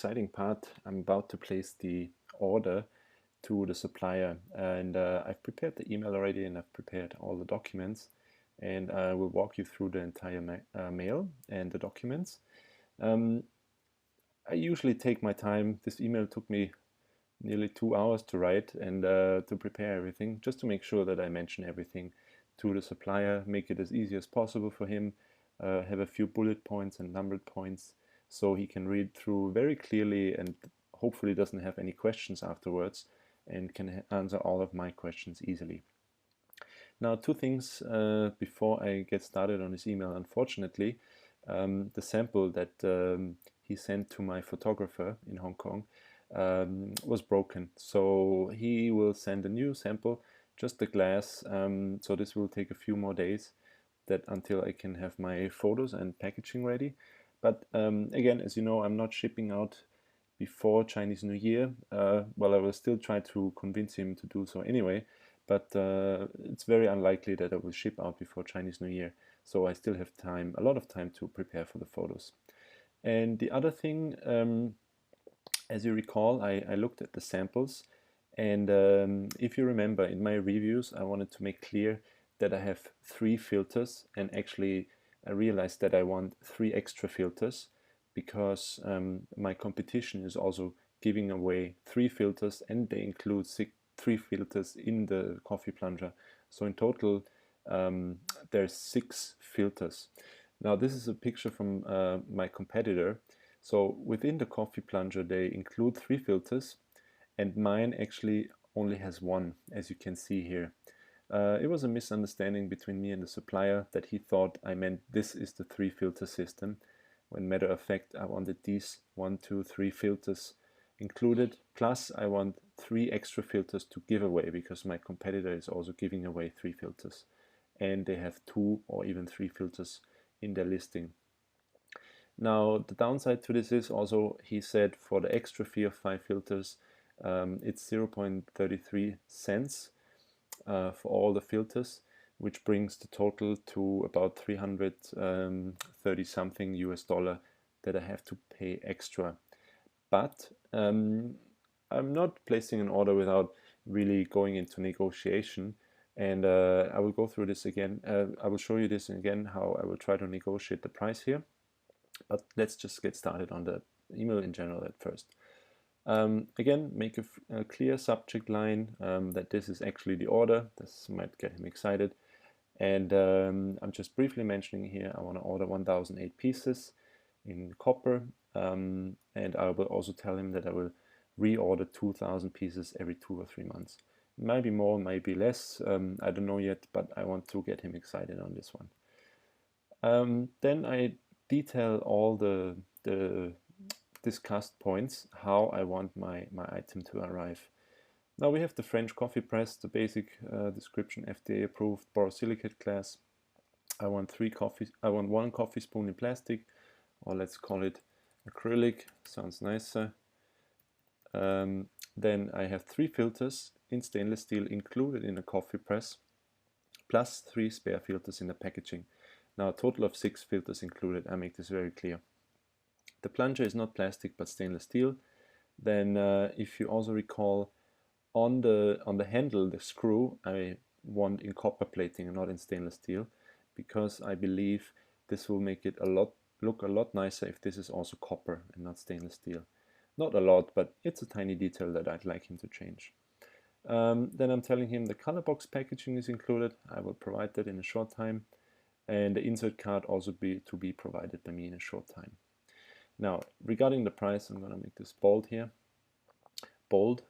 exciting part. I'm about to place the order to the supplier, and I've prepared the email already, and I've prepared all the documents, and I will walk you through the entire mail and the documents. I usually take my time. This email took me nearly 2 hours to write and to prepare everything, just to make sure that I mention everything to the supplier, make it as easy as possible for him, have a few bullet points and numbered points so he can read through very clearly and hopefully doesn't have any questions afterwards and can answer all of my questions easily. Now, two things before I get started on this email. Unfortunately, the sample that he sent to my photographer in Hong Kong was broken. So he will send a new sample, just the glass. So this will take a few more days until I can have my photos and packaging ready. But again, as you know, I'm not shipping out before Chinese New Year. Well, I will still try to convince him to do so anyway, but it's very unlikely that I will ship out before Chinese New Year. So I still have time, a lot of time to prepare for the photos. And the other thing, as you recall, I looked at the samples, and if you remember, in my reviews, I wanted to make clear that I have 3 filters, and actually I realized that I want 3 extra filters because my competition is also giving away 3 filters, and they include 3 filters in the coffee plunger. So in total, there's 6 filters. Now this is a picture from my competitor. So within the coffee plunger, they include 3 filters, and mine actually only has 1, as you can see here. It was a misunderstanding between me and the supplier that he thought I meant this is the 3 filter system, when matter of fact I wanted these 1, 2, 3 filters included, plus I want 3 extra filters to give away because my competitor is also giving away 3 filters, and they have 2 or even 3 filters in their listing. Now the downside to this is also, he said, for the extra fee of 5 filters, it's 0.33 cents for all the filters, which brings the total to about 330 something US dollar that I have to pay extra. But I'm not placing an order without really going into negotiation, and I will go through this again. I will show you this again, how I will try to negotiate the price here. But let's just get started on the email in general at first. Again, make a clear subject line that this is actually the order. This might get him excited. And I'm just briefly mentioning here, I want to order 1008 pieces in copper. And I will also tell him that I will reorder 2000 pieces every 2 or 3 months. Maybe more, maybe less, I don't know yet, but I want to get him excited on this one. Then I detail all the discussed points, how I want my item to arrive. Now we have the French coffee press, the basic description, FDA approved, borosilicate glass. I want 1 coffee spoon in plastic, or let's call it acrylic, sounds nicer. Then I have 3 filters in stainless steel included in a coffee press, plus 3 spare filters in the packaging. Now a total of 6 filters included. I make this very clear. The plunger is not plastic but stainless steel. Then if you also recall, on the handle, the screw, I want in copper plating and not in stainless steel, because I believe this will make it look a lot nicer if this is also copper and not stainless steel. Not a lot, but it's a tiny detail that I'd like him to change. Then I'm telling him the color box packaging is included. I will provide that in a short time, and the insert card also to be provided by me in a short time. Now, regarding the price, I'm going to make this bold here, bold,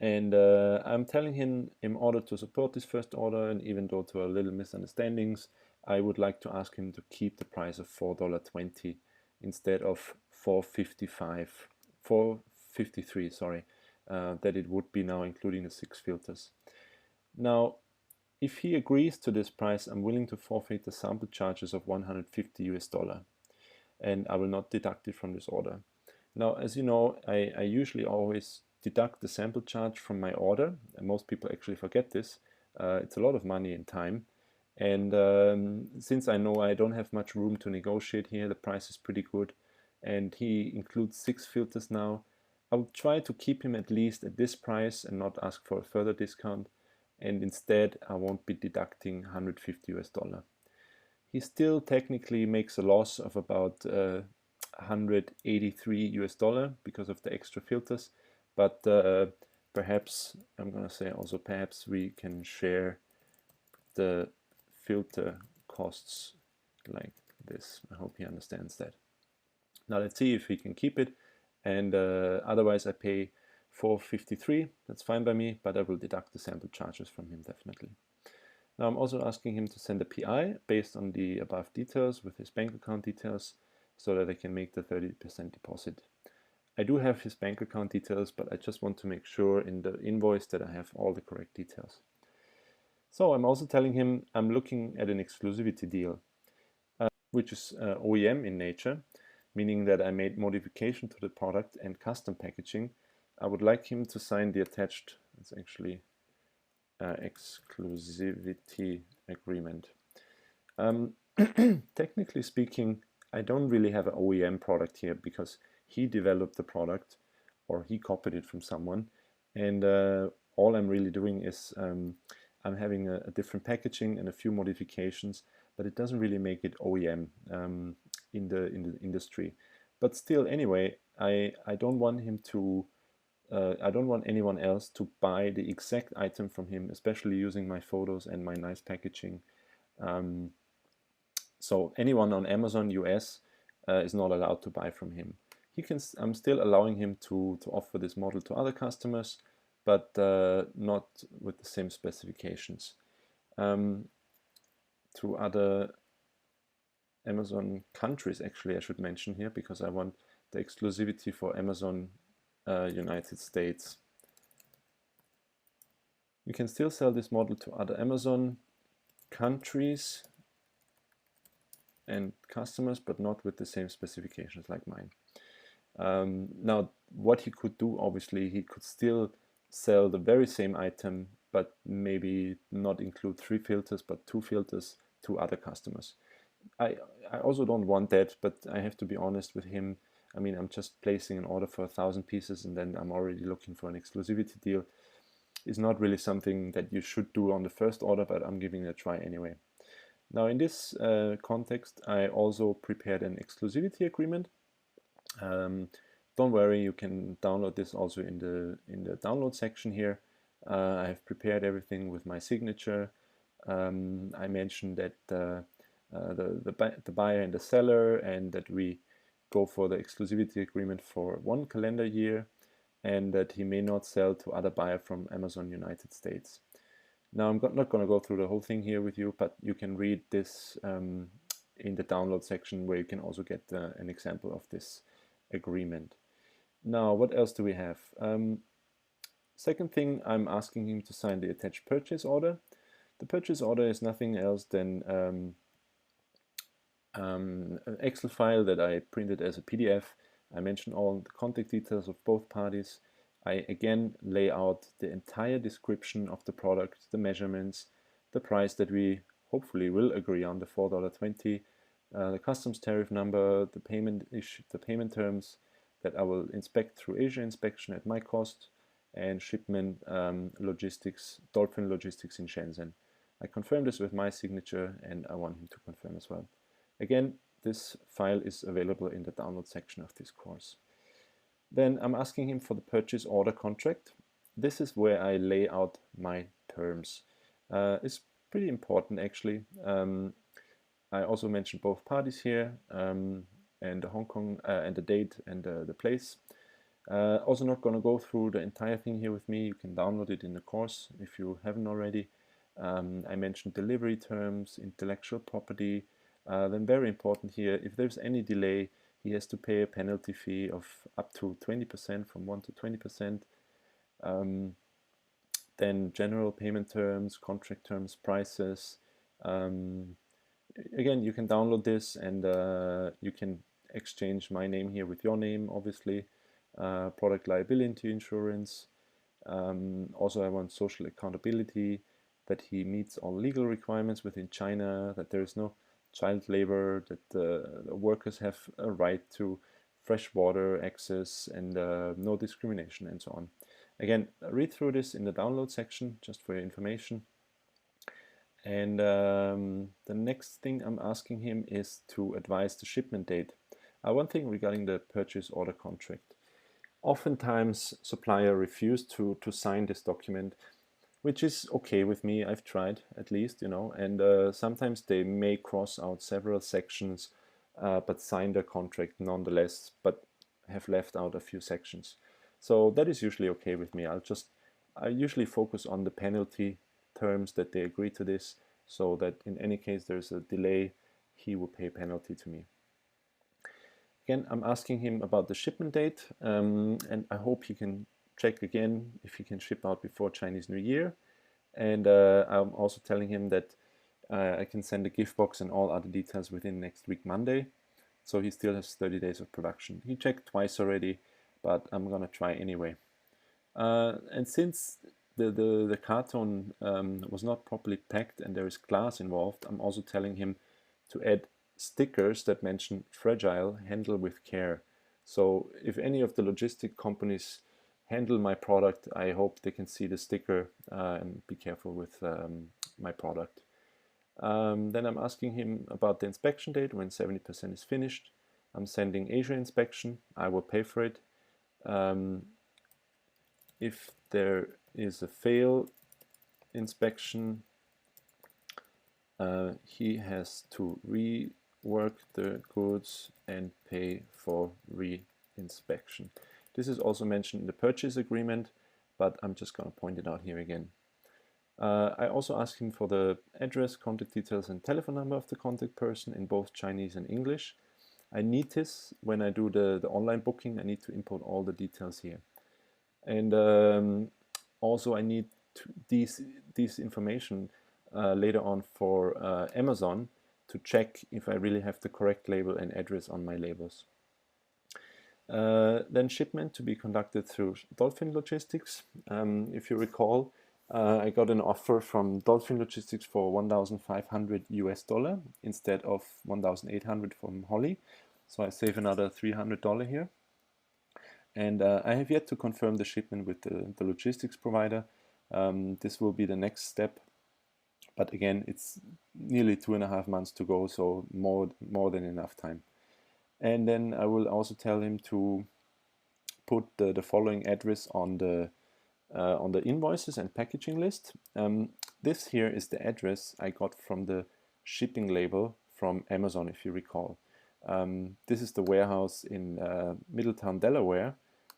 and I'm telling him, in order to support this first order, and even though there are little misunderstandings, I would like to ask him to keep the price of $4.20 instead of $4.53, sorry, that it would be now, including the 6 filters. Now, if he agrees to this price, I'm willing to forfeit the sample charges of $150 US, and I will not deduct it from this order. Now, as you know, I usually always deduct the sample charge from my order, and most people actually forget this. It's a lot of money and time, and since I know I don't have much room to negotiate here, the price is pretty good, and he includes 6 filters now. I will try to keep him at least at this price and not ask for a further discount, and instead I won't be deducting $150. He still technically makes a loss of about $183 because of the extra filters, but perhaps, I'm gonna say also perhaps we can share the filter costs like this. I hope he understands that. Now let's see if we can keep it, and otherwise I pay $453. That's fine by me, but I will deduct the sample charges from him definitely. Now I'm also asking him to send a PI based on the above details with his bank account details so that I can make the 30% deposit. I do have his bank account details, but I just want to make sure in the invoice that I have all the correct details. So I'm also telling him I'm looking at an exclusivity deal, which is OEM in nature, meaning that I made modification to the product and custom packaging. I would like him to sign the attached, it's actually exclusivity agreement. Technically speaking, I don't really have an OEM product here because he developed the product or he copied it from someone, and all I'm really doing is I'm having a different packaging and a few modifications, but it doesn't really make it OEM in the industry. But still, anyway, I don't want him to I don't want anyone else to buy the exact item from him, especially using my photos and my nice packaging. So anyone on Amazon US is not allowed to buy from him. I'm still allowing him to offer this model to other customers, but not with the same specifications. To other Amazon countries, actually, I should mention here, because I want the exclusivity for Amazon United States. You can still sell this model to other Amazon countries and customers, but not with the same specifications like mine. Now, what he could do, obviously, he could still sell the very same item, but maybe not include 3 filters, but 2 filters to other customers. I also don't want that, but I have to be honest with him. I mean, I'm just placing an order for 1,000 pieces and then I'm already looking for an exclusivity deal. It's not really something that you should do on the first order, but I'm giving it a try anyway. Now, in this context, I also prepared an exclusivity agreement. Don't worry, you can download this also in the download section here. I have prepared everything with my signature. I mentioned that the buyer and the seller, and that we go for the exclusivity agreement for 1 calendar year, and that he may not sell to other buyer from Amazon United States. Now, I'm not going to go through the whole thing here with you, but you can read this in the download section, where you can also get an example of this agreement. Now, what else do we have? Second thing, I'm asking him to sign the attached purchase order. The purchase order is nothing else than an Excel file that I printed as a PDF. I mention all the contact details of both parties. I again lay out the entire description of the product, the measurements, the price that we hopefully will agree on, the $4.20, the customs tariff number, the payment terms that I will inspect through Asia inspection at my cost, and shipment logistics, Dolphin Logistics in Shenzhen. I confirm this with my signature, and I want him to confirm as well. Again, this file is available in the download section of this course. Then I'm asking him for the purchase order contract. This is where I lay out my terms. It's pretty important, actually. I also mentioned both parties here, and the Hong Kong and the date and the place. Also not going to go through the entire thing here with me. You can download it in the course if you haven't already. I mentioned delivery terms, intellectual property. Then very important here, if there's any delay, he has to pay a penalty fee of up to 20%, from 1 to 20%. Then general payment terms, contract terms, prices. Again, you can download this, and you can exchange my name here with your name, obviously. Product liability insurance. Also, I want social accountability, that he meets all legal requirements within China, that there is no child labor, that the workers have a right to fresh water access and no discrimination and so on. Again, read through this in the download section just for your information. And the next thing I'm asking him is to advise the shipment date. One thing regarding the purchase order contract. Oftentimes supplier refuse to sign this document, which is okay with me. I've tried at least, and sometimes they may cross out several sections but sign the contract nonetheless, but have left out a few sections. So that is usually okay with me. I usually focus on the penalty terms that they agree to this, so that in any case there's a delay, he will pay penalty to me. Again, I'm asking him about the shipment date, and I hope he can check again if he can ship out before Chinese New Year. And I'm also telling him that I can send a gift box and all other details within next week Monday. So he still has 30 days of production. He checked twice already, but I'm gonna try anyway. And since the carton was not properly packed and there is glass involved, I'm also telling him to add stickers that mention fragile, handle with care. So if any of the logistic companies handle my product, I hope they can see the sticker and be careful with my product. Then I'm asking him about the inspection date when 70% is finished. I'm sending Asia inspection. I will pay for it. If there is a fail inspection, he has to rework the goods and pay for re-inspection. This is also mentioned in the purchase agreement, but I'm just going to point it out here again. I also asked him for the address, contact details, and telephone number of the contact person in both Chinese and English. I need this when I do the online booking. I need to input all the details here. And also I need these information later on for Amazon to check if I really have the correct label and address on my labels. Then shipment to be conducted through Dolphin Logistics. If you recall, I got an offer from Dolphin Logistics for $1,500 US instead of $1,800 from Holly. So I save another $300 here. And I have yet to confirm the shipment with the logistics provider. This will be the next step. But again, it's nearly 2.5 months to go, so more than enough time. And then I will also tell him to put the following address on the invoices and packaging list. This here is the address I got from the shipping label from Amazon, if you recall. This is the warehouse in Middletown, Delaware,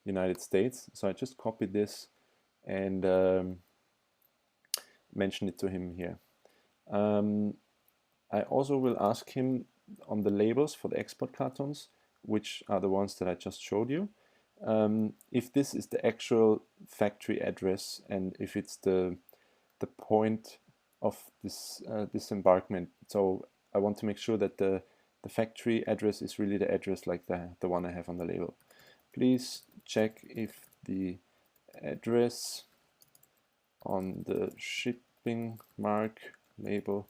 United States. So I just copied this and mentioned it to him here. I also will ask him on the labels for the export cartons, which are the ones that I just showed you, if this is the actual factory address and if it's the point of this disembarkment. So I want to make sure that the factory address is really the address like the one I have on the label. Please check if the address on the shipping mark label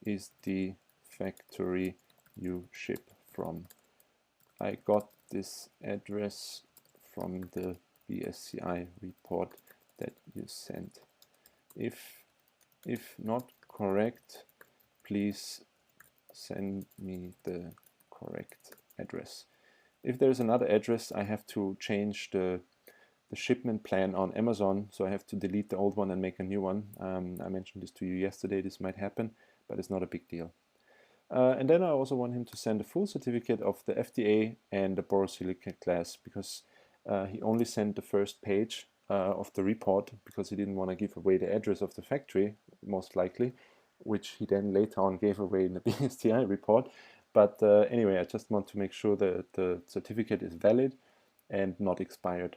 is the factory you ship from. I got this address from the BSCI report that you sent. If not correct, please send me the correct address. If there's another address, I have to change the shipment plan on Amazon, so I have to delete the old one and make a new one. I mentioned this to you yesterday. This might happen, but it's not a big deal. And then I also want him to send a full certificate of the FDA and the borosilicate glass, because he only sent the first page of the report because he didn't want to give away the address of the factory, most likely, which he then later on gave away in the BSTI report. But anyway, I just want to make sure that the certificate is valid and not expired.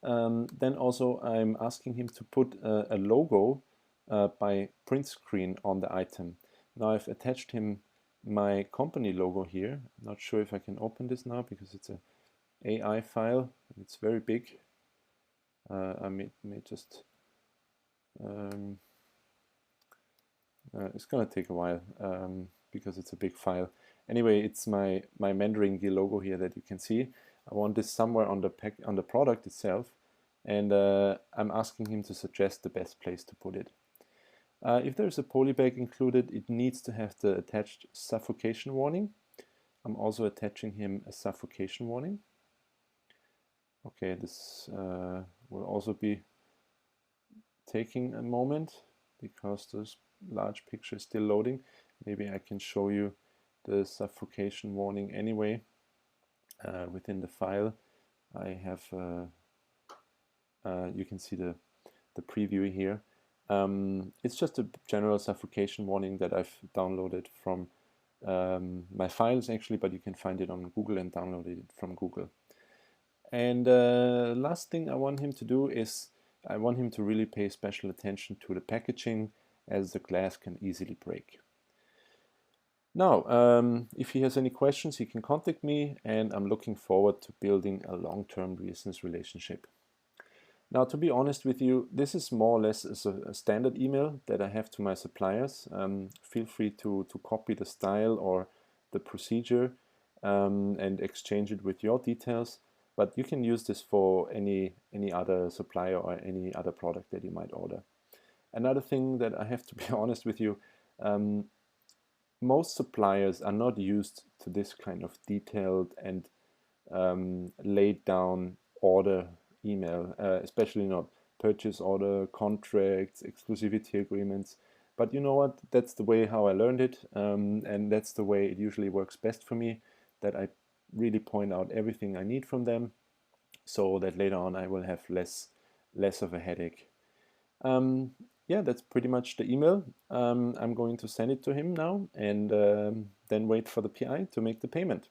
Then also I'm asking him to put a logo by print screen on the item. Now I've attached him my company logo here. Not sure if I can open this now because it's a AI file. It's very big. I may just it's gonna take a while because it's a big file. Anyway, it's my Mandarin gear logo here that you can see. I want this somewhere on the product itself, and I'm asking him to suggest the best place to put it. If there's a poly bag included, it needs to have the attached suffocation warning. I'm also attaching him a suffocation warning. Okay, this will also be taking a moment because this large picture is still loading. Maybe I can show you the suffocation warning anyway. Within the file I have, you can see the preview here. It's just a general suffocation warning that I've downloaded from my files actually, but you can find it on Google and download it from Google. And last thing I want him to do is I want him to really pay special attention to the packaging, as the glass can easily break. Now, if he has any questions, he can contact me, and I'm looking forward to building a long-term business relationship. Now, to be honest with you, this is more or less a standard email that I have to my suppliers. Feel free to copy the style or the procedure and exchange it with your details. But you can use this for any other supplier or any other product that you might order. Another thing that I have to be honest with you, most suppliers are not used to this kind of detailed and laid down order email, especially not purchase order, contracts, exclusivity agreements. But you know what? That's the way how I learned it, and that's the way it usually works best for me, that I really point out everything I need from them, so that later on I will have less of a headache. Yeah, that's pretty much the email. I'm going to send it to him now, and then wait for the PI to make the payment.